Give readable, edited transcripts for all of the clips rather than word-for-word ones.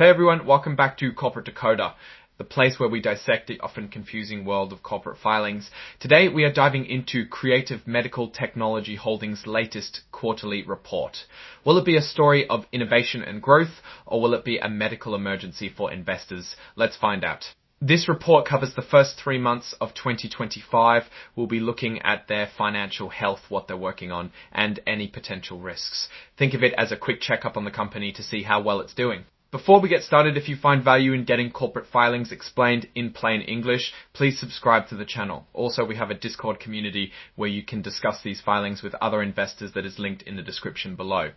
Hey everyone, welcome back to Corporate Decoder, the place where we dissect the often confusing world of corporate filings. Today we are diving into Creative Medical Technology Holdings' latest quarterly report. Will it be a story of innovation and growth, or will it be a medical emergency for investors? Let's find out. This report covers the first 3 months of 2025. We'll be looking at their financial health, what they're working on, and any potential risks. Think of it as a quick checkup on the company to see how well it's doing. Before we get started, if you find value in getting corporate filings explained in plain English, please subscribe to the channel. Also, we have a Discord community where you can discuss these filings with other investors that is linked in the description below.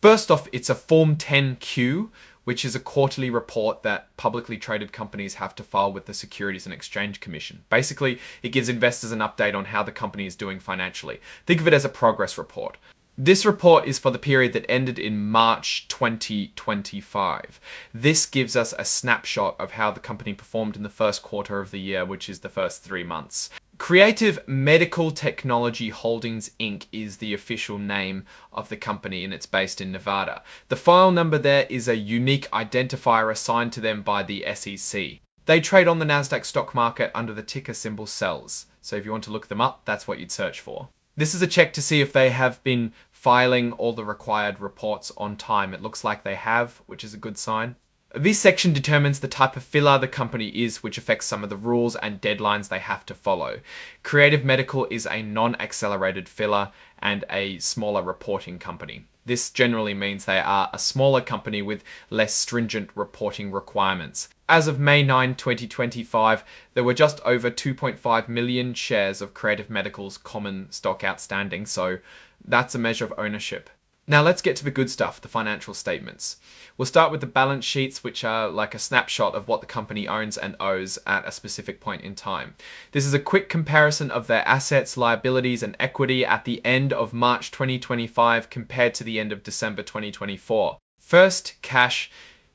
First off, it's a Form 10Q, which is a quarterly report that publicly traded companies have to file with the Securities and Exchange Commission. Basically, it gives investors an update on how the company is doing financially. Think of it as a progress report. This report is for the period that ended in March 2025. This gives us a snapshot of how the company performed in the first quarter of the year, which is the first 3 months. Creative Medical Technology Holdings Inc. is the official name of the company, and it's based in Nevada. The file number there is a unique identifier assigned to them by the SEC. They trade on the Nasdaq stock market under the ticker symbol CELS. So if you want to look them up, that's what you'd search for. This is a check to see if they have been filing all the required reports on time. It looks like they have, which is a good sign. This section determines the type of filler the company is, which affects some of the rules and deadlines they have to follow. Creative Medical is a non-accelerated filler and a smaller reporting company. This generally means they are a smaller company with less stringent reporting requirements. As of May 9, 2025, there were just over 2.5 million shares of Creative Medical's common stock outstanding, so that's a measure of ownership. Now let's get to the good stuff, the financial statements. We'll start with the balance sheets, which are like a snapshot of what the company owns and owes at a specific point in time. This is a quick comparison of their assets, liabilities, and equity at the end of March 2025 compared to the end of December 2024. First, cash.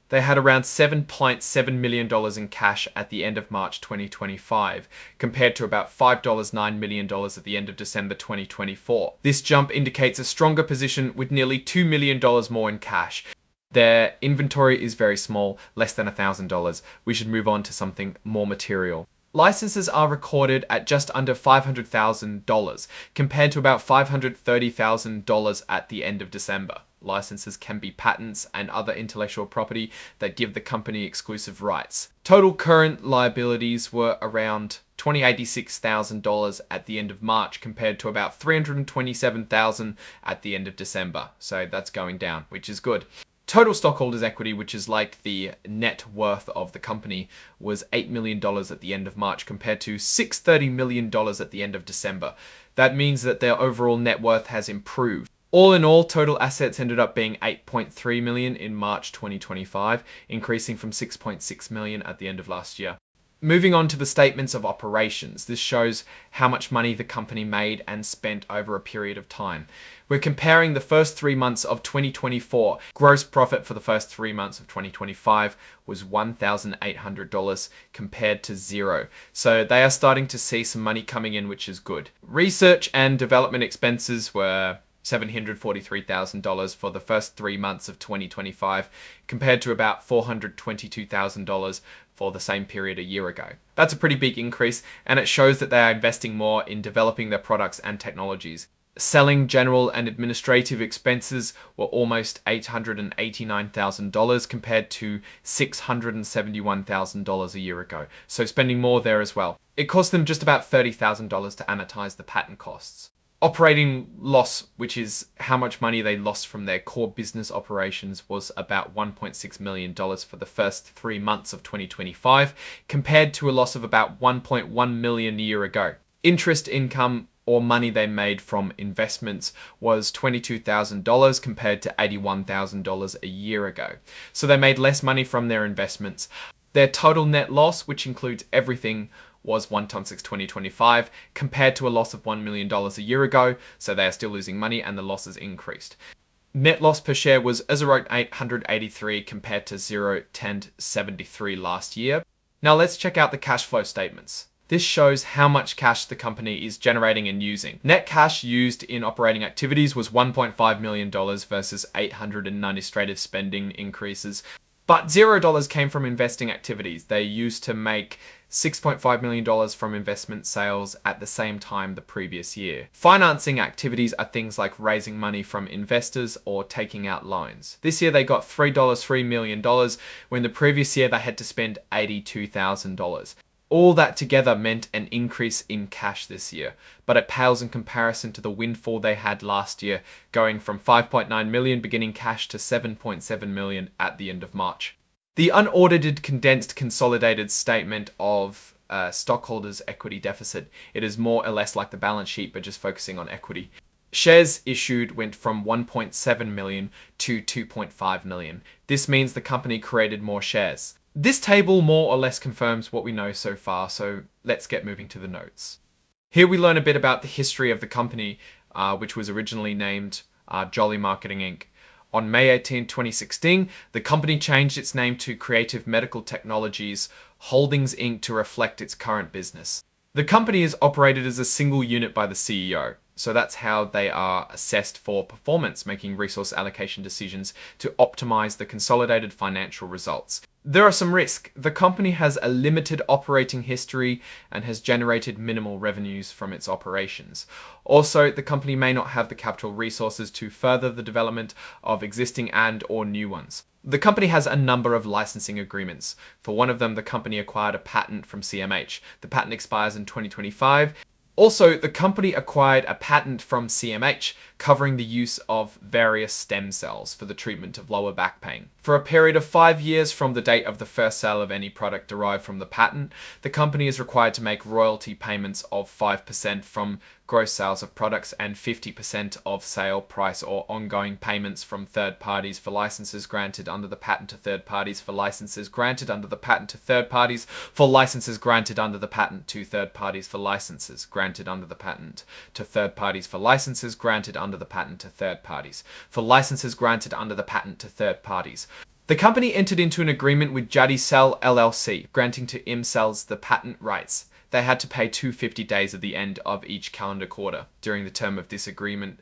They had around $7.7 million in cash at the end of March 2025, compared to about $5.9 million at the end of December 2024. This jump indicates a stronger position with nearly $2 million more in cash. Their inventory is very small, less than $1,000. We should move on to something more material. Licenses are recorded at just under $500,000, compared to about $530,000 at the end of December. Licenses can be patents and other intellectual property that give the company exclusive rights. Total current liabilities were around $286,000 at the end of March, compared to about $327,000 at the end of December. So that's going down, which is good. Total stockholders' equity, which is like the net worth of the company, was $8 million at the end of March compared to $630 million at the end of December. That means that their overall net worth has improved. All in all, total assets ended up being $8.3 million in March 2025, increasing from $6.6 million at the end of last year. Moving on to the statements of operations, this shows how much money the company made and spent over a period of time. We're comparing the first 3 months of 2024. Gross profit for the first 3 months of 2025 was $1,800 compared to $0. So they are starting to see some money coming in, which is good. Research and development expenses were $743,000 for the first 3 months of 2025, compared to about $422,000 for the same period a year ago. That's a pretty big increase, and it shows that they are investing more in developing their products and technologies. Selling, general, and administrative expenses were almost $889,000 compared to $671,000 a year ago, so spending more there as well. It cost them just about $30,000 to amortize the patent costs. Operating loss, which is how much money they lost from their core business operations, was about $1.6 million for the first 3 months of 2025, compared to a loss of about $1.1 million a year ago. Interest income, or money they made from investments, was $22,000 compared to $81,000 a year ago. So they made less money from their investments. Their total net loss, which includes everything, was 1x6 2025 compared to a loss of $1 million a year ago, so they are still losing money and the losses increased. Net loss per share was 0.883 compared to 0.1073 last year. Now let's check out the cash flow statements. This shows how much cash the company is generating and using. Net cash used in operating activities was $1.5 million versus $800 in administrative spending increases. But $0 came from investing activities. They used to make $6.5 million from investment sales at the same time the previous year. Financing activities are things like raising money from investors or taking out loans. This year they got $3 million, when the previous year they had to spend $82,000. All that together meant an increase in cash this year, but it pales in comparison to the windfall they had last year, going from 5.9 million beginning cash to 7.7 million at the end of March. The unaudited condensed consolidated statement of stockholders' equity deficit. It is more or less like the balance sheet, but just focusing on equity. Shares issued went from 1.7 million to 2.5 million. This means the company created more shares. This table more or less confirms what we know so far, so let's get moving to the notes. Here we learn a bit about the history of the company, which was originally named Jolly Marketing Inc. On May 18, 2016, the company changed its name to Creative Medical Technologies Holdings Inc. to reflect its current business. The company is operated as a single unit by the CEO, so that's how they are assessed for performance, making resource allocation decisions to optimize the consolidated financial results. There are some risks. The company has a limited operating history and has generated minimal revenues from its operations. Also, the company may not have the capital resources to further the development of existing and/or new ones. The company has a number of licensing agreements. For one of them, the company acquired a patent from CMH. The patent expires in 2025. Also, the company acquired a patent from CMH covering the use of various stem cells for the treatment of lower back pain. For a period of 5 years from the date of the first sale of any product derived from the patent, the company is required to make royalty payments of 5% from gross sales of products and 50% of sale price or ongoing payments from third parties for licenses granted under the patent to third parties for licenses granted under the patent to third parties for licenses granted under the patent to third parties for licenses granted under the patent to third parties for licenses granted under the patent to third parties for licenses granted under the patent to third parties. The company entered into an agreement with Jadicel LLC, granting to ImCells the patent rights. They had to pay 250 days at the end of each calendar quarter. During the term of this agreement,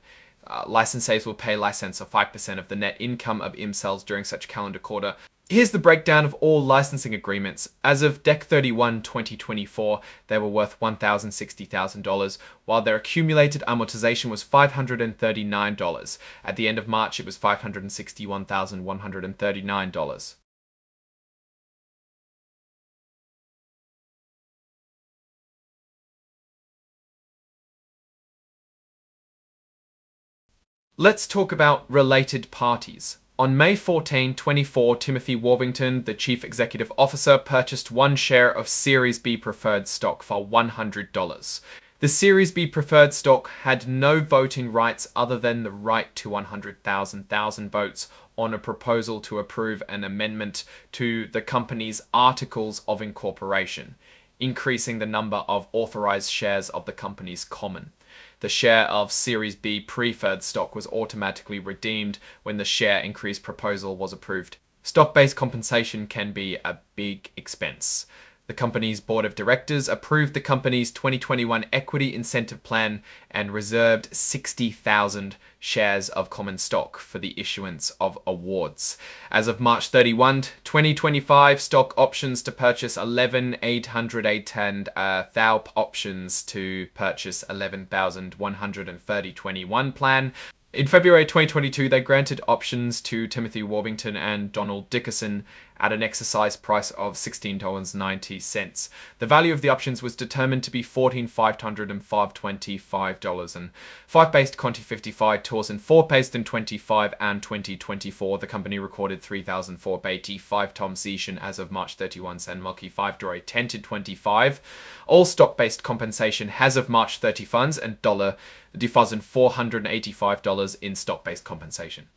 licensees will pay license of 5% of the net income of ImCells during such calendar quarter. Here's the breakdown of all licensing agreements. As of Dec 31, 2024, they were worth $1,060,000, while their accumulated amortization was $539. At the end of March, it was $561,139. Let's talk about related parties. On May 14, 2024, Timothy Worthington, the Chief Executive Officer, purchased one share of Series B preferred stock for $100. The Series B preferred stock had no voting rights other than the right to 100,000 votes on a proposal to approve an amendment to the company's Articles of Incorporation, increasing the number of authorized shares of the company's common. The share of Series B preferred stock was automatically redeemed when the share increase proposal was approved. Stock-based compensation can be a big expense. The company's board of directors approved the company's 2021 equity incentive plan and reserved 60,000 shares of common stock for the issuance of awards. As of March 31, 2025, stock options to purchase 11,808 and thou options to purchase 11,130.21 plan. In February 2022, they granted options to Timothy Worthington and Donald Dickerson at an exercise price of $16.90. The value of the options was determined to be $14,500 and $525, and 5-based Conti 55 tours and 4-based in 25 and 2024. The company recorded 3,485 Tom Zishan as of March 31, San Moki 5 Dore 10 to 25. All stock-based compensation has of March 30 funds and $485 in stock-based compensation.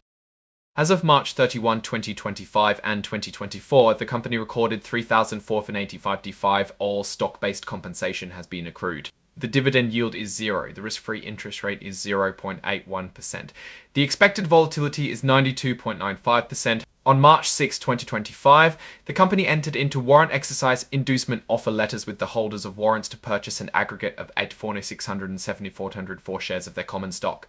As of March 31, 2025 and 2024, the company recorded 3,485 all stock-based compensation has been accrued. The dividend yield is 0. The risk-free interest rate is 0.81%. The expected volatility is 92.95%. On March 6, 2025, the company entered into warrant exercise inducement offer letters with the holders of warrants to purchase an aggregate of 8,674,404 shares of their common stock.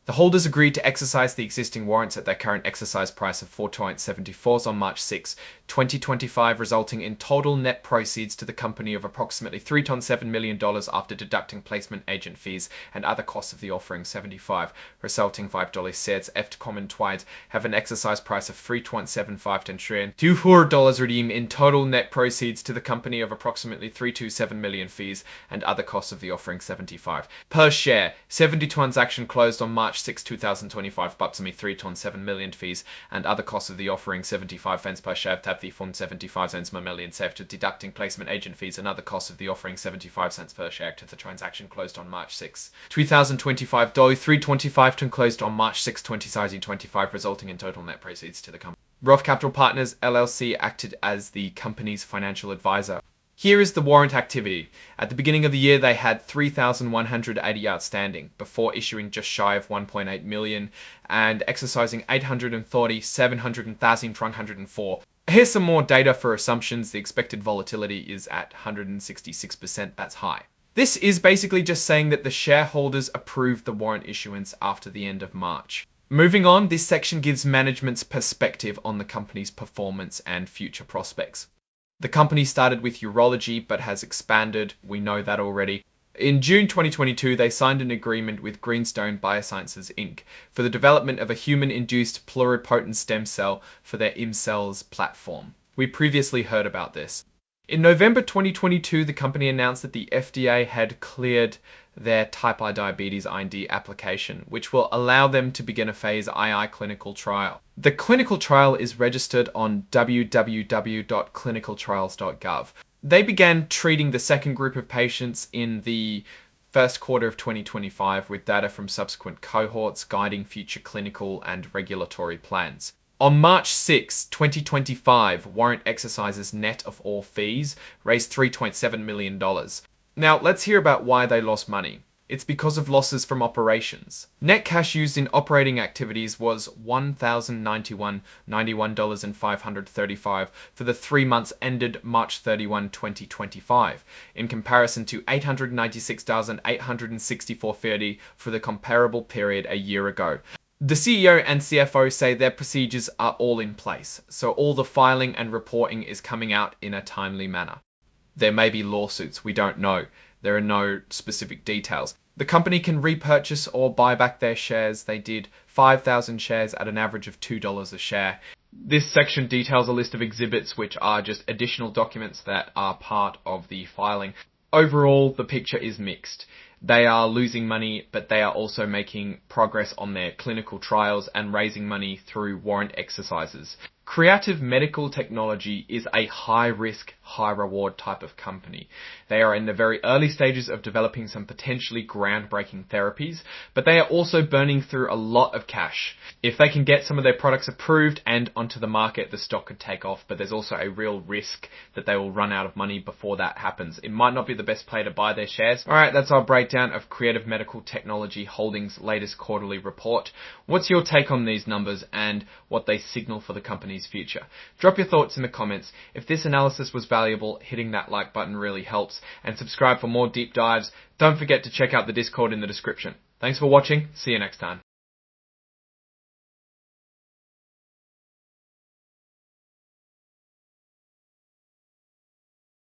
The holders agreed to exercise the existing warrants at their current exercise price of 4.74 on March 6, 2025, resulting in total net proceeds to the company of approximately $3.7 million after deducting placement agent fees and other costs of the offering 75, resulting $5 shares efter common twice have an exercise price of 3.75 trillion. $200 redeem in total net proceeds to the company of approximately 327 million fees and other costs of the offering 75. Per share, 70 transaction closed on March 6, 2025, approximately 3.7 million fees and other costs of the offering 75 cents per share, tap fee fund 75 cents per million after deducting placement agent fees and other costs of the offering 75 cents per share to the transaction closed on March 6, 2025, dough 325 ton closed on March 6, 2025, resulting in total net proceeds to the company. Roth Capital Partners LLC acted as the company's financial advisor. Here is the warrant activity. At the beginning of the year, they had 3,180 outstanding before issuing just shy of 1.8 million and exercising 830, 700, and 1,104. Here's some more data for assumptions. The expected volatility is at 166%. That's high. This is basically just saying that the shareholders approved the warrant issuance after the end of March. Moving on, this section gives management's perspective on the company's performance and future prospects. The company started with urology but has expanded, we know that already. In June 2022, they signed an agreement with Greenstone Biosciences Inc. for the development of a human-induced pluripotent stem cell for their ImCells platform. We previously heard about this. In November 2022, the company announced that the FDA had cleared their type 1 diabetes IND application, which will allow them to begin a phase II clinical trial. The clinical trial is registered on www.clinicaltrials.gov. They began treating the second group of patients in the first quarter of 2025 with data from subsequent cohorts guiding future clinical and regulatory plans. On March 6, 2025, warrant exercises net of all fees raised $3.7 million. Now, let's hear about why they lost money. It's because of losses from operations. Net cash used in operating activities was $1,091.535 for the 3 months ended March 31, 2025, in comparison to $896,864.30 for the comparable period a year ago. The CEO and CFO say their procedures are all in place, so all the filing and reporting is coming out in a timely manner. There may be lawsuits, we don't know. There are no specific details. The company can repurchase or buy back their shares. They did 5,000 shares at an average of $2 a share. This section details a list of exhibits which are just additional documents that are part of the filing. Overall, the picture is mixed. They are losing money, but they are also making progress on their clinical trials and raising money through warrant exercises. Creative Medical Technology is a high-risk, high-reward type of company. They are in the very early stages of developing some potentially groundbreaking therapies, but they are also burning through a lot of cash. If they can get some of their products approved and onto the market, the stock could take off, but there's also a real risk that they will run out of money before that happens. It might not be the best play to buy their shares. Alright, that's our breakdown of Creative Medical Technology Holdings' latest quarterly report. What's your take on these numbers and what they signal for the company's future? Drop your thoughts in the comments. If this analysis was valuable, hitting that like button really helps, and subscribe for more deep dives. Don't forget to check out the Discord in the description. Thanks for watching. See you next time.